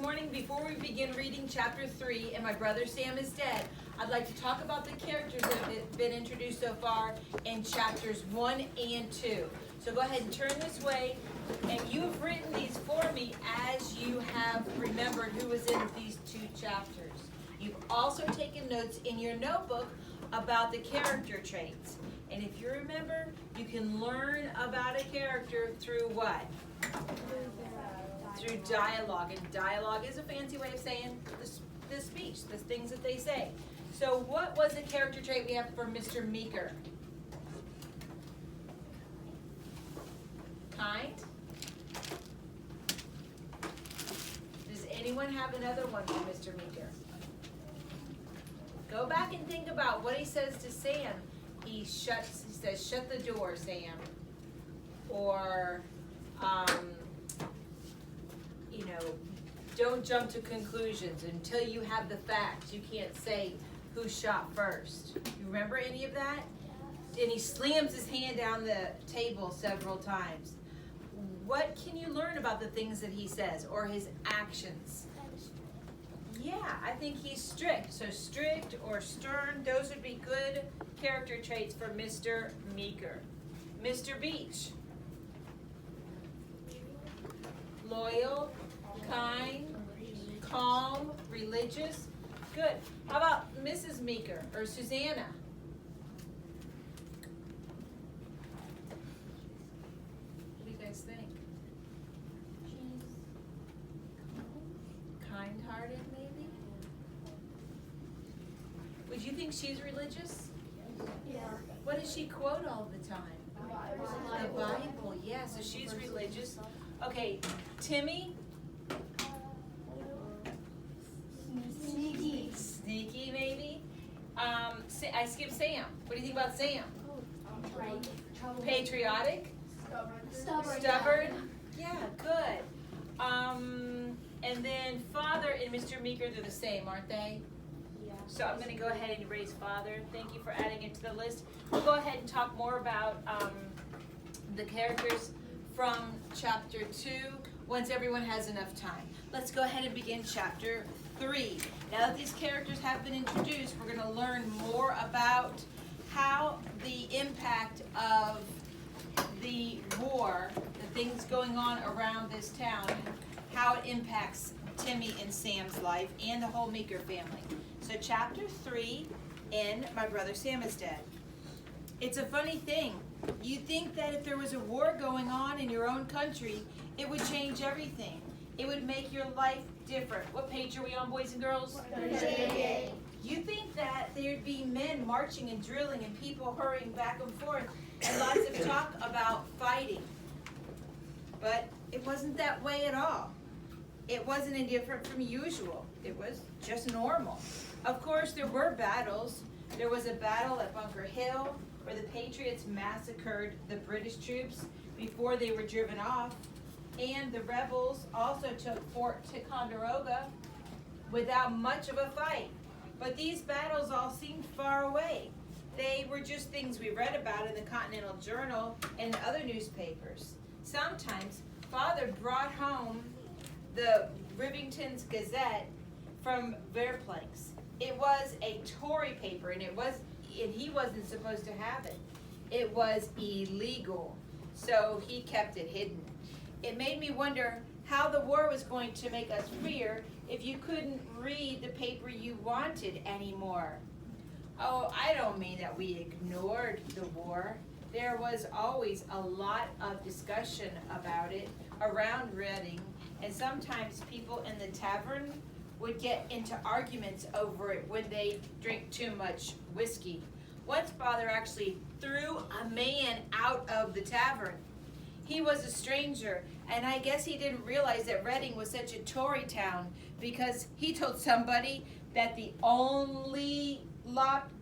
morning, before we begin reading chapter 3, and my brother Sam is dead, I'd like to talk about the characters that have been introduced so far in chapters 1 and 2. So go ahead and turn this way, and you've written these for me as you have remembered who was in these 2 chapters. You've also taken notes in your notebook about the character traits. And if you remember, you can learn about a character through what? Through dialogue. And dialogue is a fancy way of saying the speech, the things that they say. So what was the character trait we have for Mr. Meeker? Kind? Does anyone have another one for Mr. Meeker? Go back and think about what he says to Sam. He says, shut the door, Sam. Or, don't jump to conclusions until you have the facts. You can't say who shot first. You remember any of that? And he slams his hand down the table several times. What can you learn about the things that he says or his actions? Yeah, I think he's strict. So strict or stern, those would be good character traits for Mr. Meeker. Mr. Beach. Loyal, kind, calm, religious. Good. How about Mrs. Meeker or Susanna? What do you guys think? Kind-hearted, maybe? Would you think she's religious? Yeah. What does she quote all the time? The Bible. Yeah, so she's religious. Okay, Timmy? Sneaky. Sneaky, maybe? I skipped Sam. What do you think about Sam? Patriotic? Stubborn? Yeah, good. And then Father and Mr. Meeker, they're the same, aren't they? Yeah. So I'm going to go ahead and erase Father. Thank you for adding it to the list. We'll go ahead and talk more about the characters from chapter 2 once everyone has enough time. Let's go ahead and begin chapter 3. Now that these characters have been introduced, we're going to learn more about how the impact of the war, the things going on around this town, how it impacts Timmy and Sam's life and the whole Meeker family. So chapter 3 in My Brother Sam is Dead. It's a funny thing. You think that if there was a war going on in your own country, it would change everything. It would make your life different. What page are we on, boys and girls? 38. You think that there'd be men marching and drilling and people hurrying back and forth and lots of talk about fighting. But it wasn't that way at all. It wasn't any different from usual. It was just normal. Of course, there were battles. There was a battle at Bunker Hill where the Patriots massacred the British troops before they were driven off. And the rebels also took Fort Ticonderoga without much of a fight. But these battles all seemed far away. They were just things we read about in the Continental Journal and other newspapers. Sometimes Father brought home the Rivington's Gazette from Verplanks. It was a Tory paper, and he wasn't supposed to have it. It was illegal, so he kept it hidden. It made me wonder how the war was going to make us freer if you couldn't read the paper you wanted anymore. Oh, I don't mean that we ignored the war. There was always a lot of discussion about it around Reading, and sometimes people in the tavern would get into arguments over it when they drink too much whiskey. Once Father actually threw a man out of the tavern. He was a stranger, and I guess he didn't realize that Reading was such a Tory town because he told somebody that the only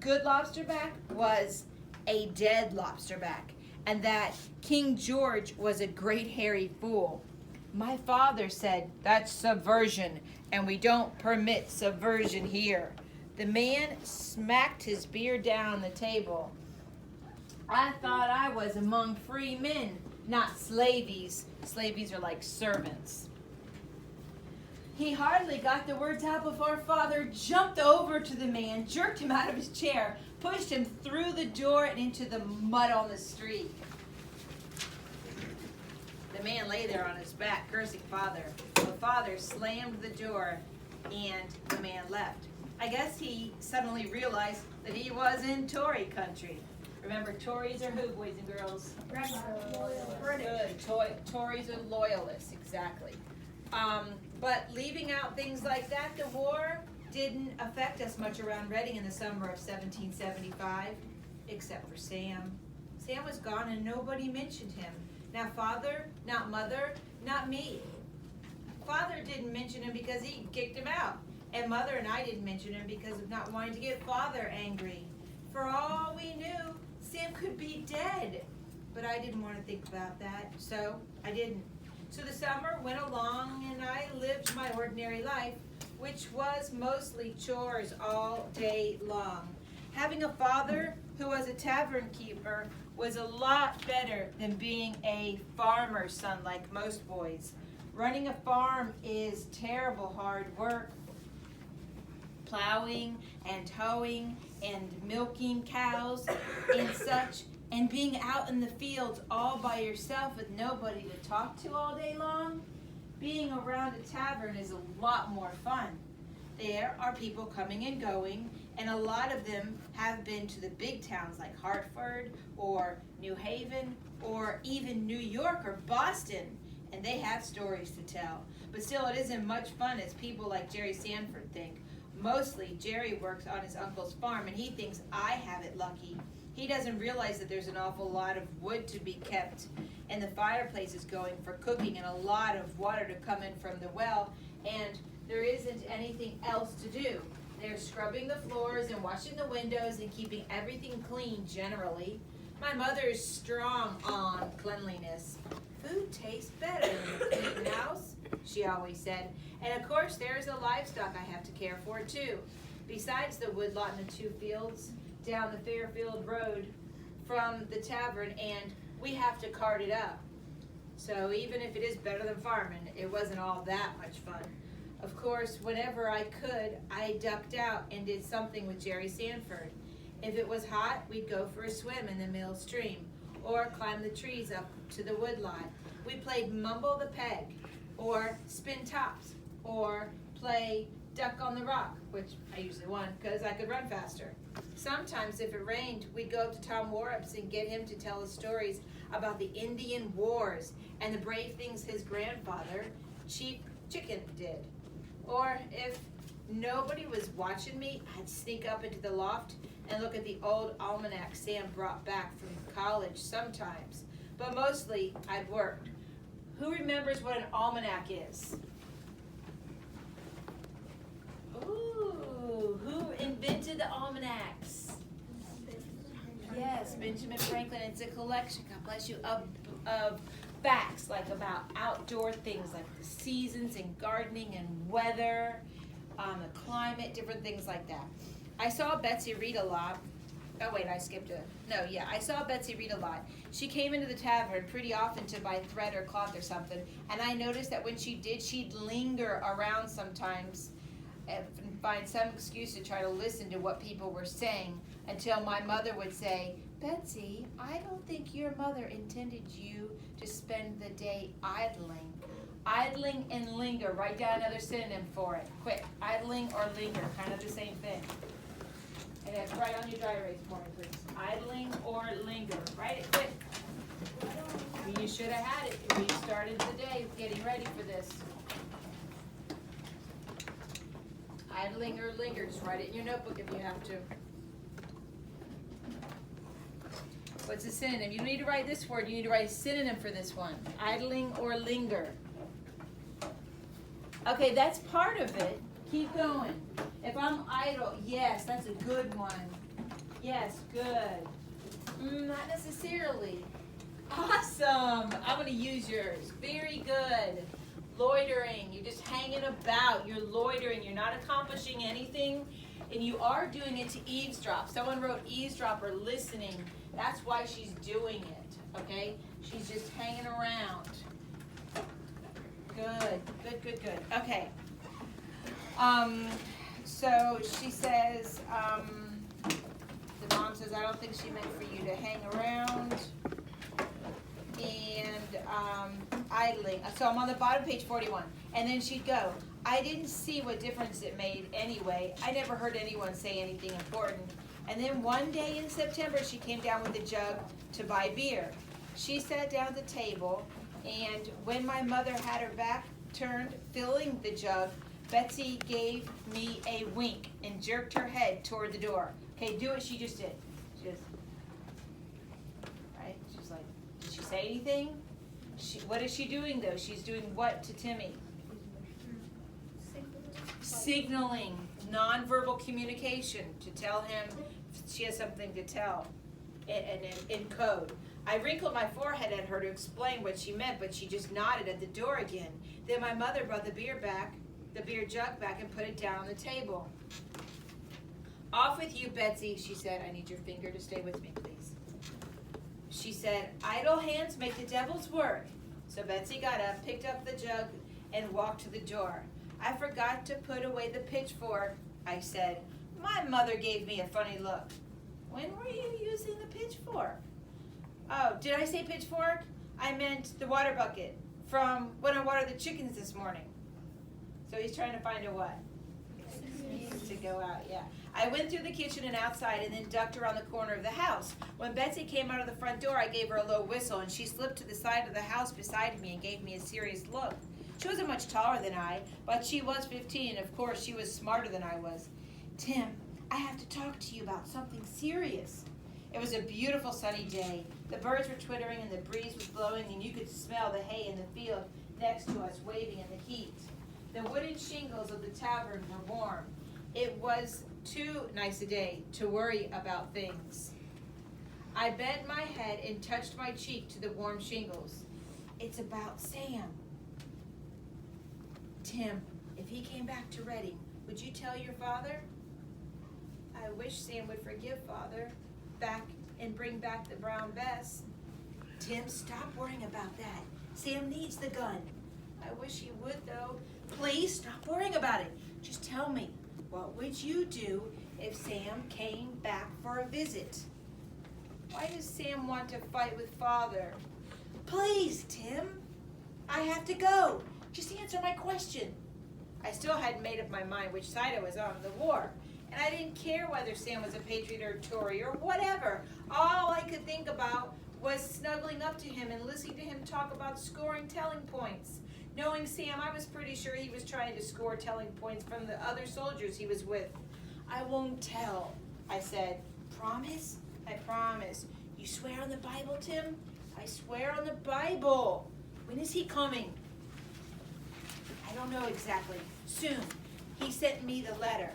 good lobsterback was a dead lobsterback, and that King George was a great hairy fool. My father said, that's subversion, and we don't permit subversion here. The man smacked his beer down on the table. I thought I was among free men, not slavies. Slavies are like servants. He hardly got the words out before Father jumped over to the man, jerked him out of his chair, pushed him through the door and into the mud on the street. The man lay there on his back, cursing Father. The Father slammed the door, and the man left. I guess he suddenly realized that he was in Tory country. Remember, Tories are who, boys and girls? Good. Tories are loyalists, exactly. But leaving out things like that, the war didn't affect us much around Reading in the summer of 1775, except for Sam. Sam was gone and nobody mentioned him. Not Father, not Mother, not me. Father didn't mention him because he kicked him out. And Mother and I didn't mention him because of not wanting to get Father angry. For all we knew, Sam could be dead. But I didn't want to think about that, so I didn't. So the summer went along and I lived my ordinary life, which was mostly chores all day long. Having a father who was a tavern keeper was a lot better than being a farmer's son like most boys. Running a farm is terrible hard work. Plowing and hoeing and milking cows and such, and being out in the fields all by yourself with nobody to talk to all day long. Being around a tavern is a lot more fun. There are people coming and going, and a lot of them have been to the big towns like Hartford or New Haven or even New York or Boston, and they have stories to tell. But still, it isn't much fun as people like Jerry Sanford think. Mostly, Jerry works on his uncle's farm, and he thinks I have it lucky. He doesn't realize that there's an awful lot of wood to be kept, and the fireplace is going for cooking, and a lot of water to come in from the well, and there isn't anything else to do. They're scrubbing the floors and washing the windows and keeping everything clean generally. My mother is strong on cleanliness. Food tastes better in a clean house, she always said. And of course, there's the livestock I have to care for too. Besides the woodlot and the 2 fields down the Fairfield Road from the tavern, and we have to cart it up. So even if it is better than farming, it wasn't all that much fun. Of course, whenever I could, I ducked out and did something with Jerry Sanford. If it was hot, we'd go for a swim in the mill stream, or climb the trees up to the woodlot. We played Mumble the Peg, or spin tops, or play duck on the rock, which I usually won because I could run faster. Sometimes if it rained, we'd go up to Tom Warup's and get him to tell us stories about the Indian Wars and the brave things his grandfather, Chief Chicken, did. Or if nobody was watching me, I'd sneak up into the loft and look at the old almanac Sam brought back from college sometimes. But mostly, I'd worked. Who remembers what an almanac is? Ooh, who invented the almanacs? Yes, Benjamin Franklin. It's a collection, God bless you, of facts, like about outdoor things, like the seasons and gardening and weather, the climate, different things like that. I saw Betsy read a lot. Oh wait, I skipped it. No, yeah, I saw Betsy read a lot. She came into the tavern pretty often to buy thread or cloth or something, and I noticed that when she did, she'd linger around sometimes and find some excuse to try to listen to what people were saying until my mother would say, Betsy, I don't think your mother intended you to spend the day idling. Idling and linger, write down another synonym for it, quick. Idling or linger, kind of the same thing. And then write on your dry erase for me, please. Idling or linger, write it quick. You should have had it. We started the day getting ready for this. Idling or linger, just write it in your notebook if you have to. What's a synonym? You don't need to write this word, you need to write a synonym for this one. Idling or linger. Okay, that's part of it. Keep going. If I'm idle, yes, that's a good one. Yes, good. Not necessarily. Awesome. I'm going to use yours. Very good. Loitering. You're just hanging about. You're loitering. You're not accomplishing anything. And you are doing it to eavesdrop. Someone wrote eavesdrop or listening. That's why she's doing it. Okay? She's just hanging around. Good. Good, good, good. Okay. So she says, the mom says, I don't think she meant for you to hang around. And idling. So I'm on the bottom, page 41. And then she'd go, I didn't see what difference it made anyway. I never heard anyone say anything important. And then one day in September, she came down with a jug to buy beer. She sat down at the table, and when my mother had her back turned, filling the jug, Betsy gave me a wink and jerked her head toward the door. Okay, do what she just did. She just, right? She's like, did she say anything? What is she doing though? She's doing what to Timmy? Signaling, nonverbal communication to tell him she has something to tell in code. I wrinkled my forehead at her to explain what she meant, but she just nodded at the door again. Then my mother brought the beer jug back and put it down on the table. Off with you, Betsy, she said. I need your finger to stay with me, please. She said, idle hands make the devil's work. So Betsy got up, picked up the jug, and walked to the door. I forgot to put away the pitchfork, I said. My mother gave me a funny look. When were you using the pitchfork? Oh, did I say pitchfork? I meant the water bucket from when I watered the chickens this morning. So he's trying to find a what? To go out, yeah. I went through the kitchen and outside and then ducked around the corner of the house. When Betsy came out of the front door, I gave her a low whistle, and she slipped to the side of the house beside me and gave me a serious look. She wasn't much taller than I, but she was 15, and of course she was smarter than I was. Tim, I have to talk to you about something serious. It was a beautiful sunny day. The birds were twittering and the breeze was blowing, and you could smell the hay in the field next to us waving in the heat. The wooden shingles of the tavern were warm. It was too nice a day to worry about things. I bent my head and touched my cheek to the warm shingles. It's about Sam. Tim, if he came back to Reading, would you tell your father? I wish Sam would forgive Father and bring back the brown vest. Tim, stop worrying about that. Sam needs the gun. I wish he would, though. Please stop worrying about it. Just tell me, what would you do if Sam came back for a visit? Why does Sam want to fight with Father? Please, Tim. I have to go. Just answer my question. I still hadn't made up my mind which side I was on in the war. And I didn't care whether Sam was a patriot or a Tory or whatever. All I could think about was snuggling up to him and listening to him talk about scoring telling points. Knowing Sam, I was pretty sure he was trying to score telling points from the other soldiers he was with. I won't tell, I said. Promise? I promise. You swear on the Bible, Tim? I swear on the Bible. When is he coming? I don't know exactly. Soon. He sent me the letter.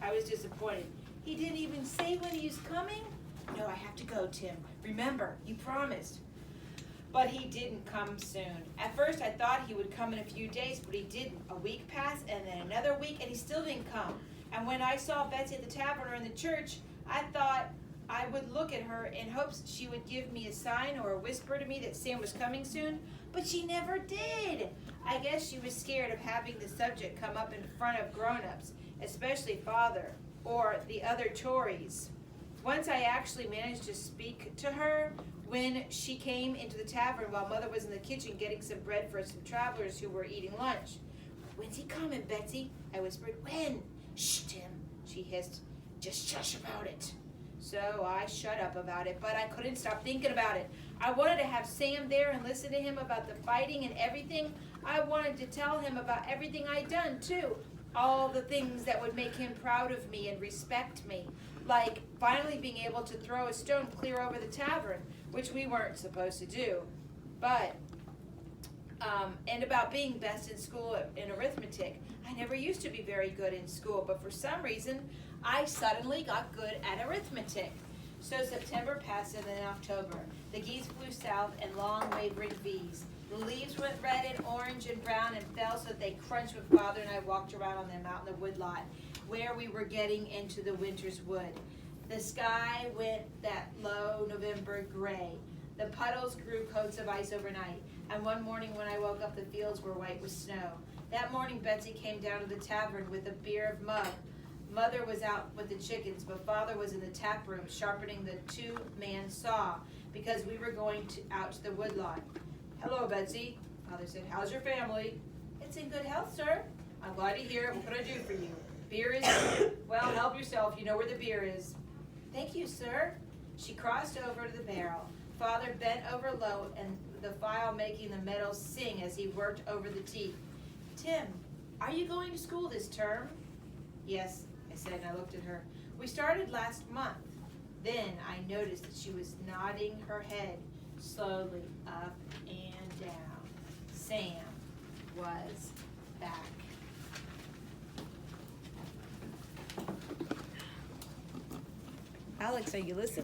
I was disappointed. He didn't even say when he was coming? No, I have to go, Tim. Remember, you promised. But he didn't come soon. At first, I thought he would come in a few days, but he didn't. A week passed, and then another week, and he still didn't come. And when I saw Betsy at the tavern or in the church, I thought I would look at her in hopes she would give me a sign or a whisper to me that Sam was coming soon, but she never did. I guess she was scared of having the subject come up in front of grown-ups, especially Father or the other Tories. Once I actually managed to speak to her when she came into the tavern while Mother was in the kitchen getting some bread for some travelers who were eating lunch. When's he coming, Betsy? I whispered. When? Shh, Tim, she hissed. Just shush about it. So I shut up about it, but I couldn't stop thinking about it. I wanted to have Sam there and listen to him about the fighting and everything. I wanted to tell him about everything I'd done, too. All the things that would make him proud of me and respect me. Like finally being able to throw a stone clear over the tavern, which we weren't supposed to do. But, and about being best in school in arithmetic. I never used to be very good in school, but for some reason, I suddenly got good at arithmetic. So September passed and then October. The geese flew south in long wavering V's. The leaves went red and orange and brown and fell so that they crunched when Father and I walked around on them out in the woodlot, where we were getting into the winter's wood. The sky went that low November gray. The puddles grew coats of ice overnight, and one morning when I woke up, the fields were white with snow. That morning Betsy came down to the tavern with a beer of mug. Mother was out with the chickens, but Father was in the tap room sharpening the two-man saw because we were going out to the woodlot. "Hello, Betsy," Father said. "How's your family?" "It's in good health, sir." "I'm glad to hear it. What can I do for you?" "Beer is well, help yourself. You know where the beer is." "Thank you, sir." She crossed over to the barrel. Father bent over low and the file making the metals sing as he worked over the teeth. "Tim, are you going to school this term?" "Yes," I said, and I looked at her. "We started last month." Then I noticed that she was nodding her head slowly up and down. Sam was back. Alex, are you listening?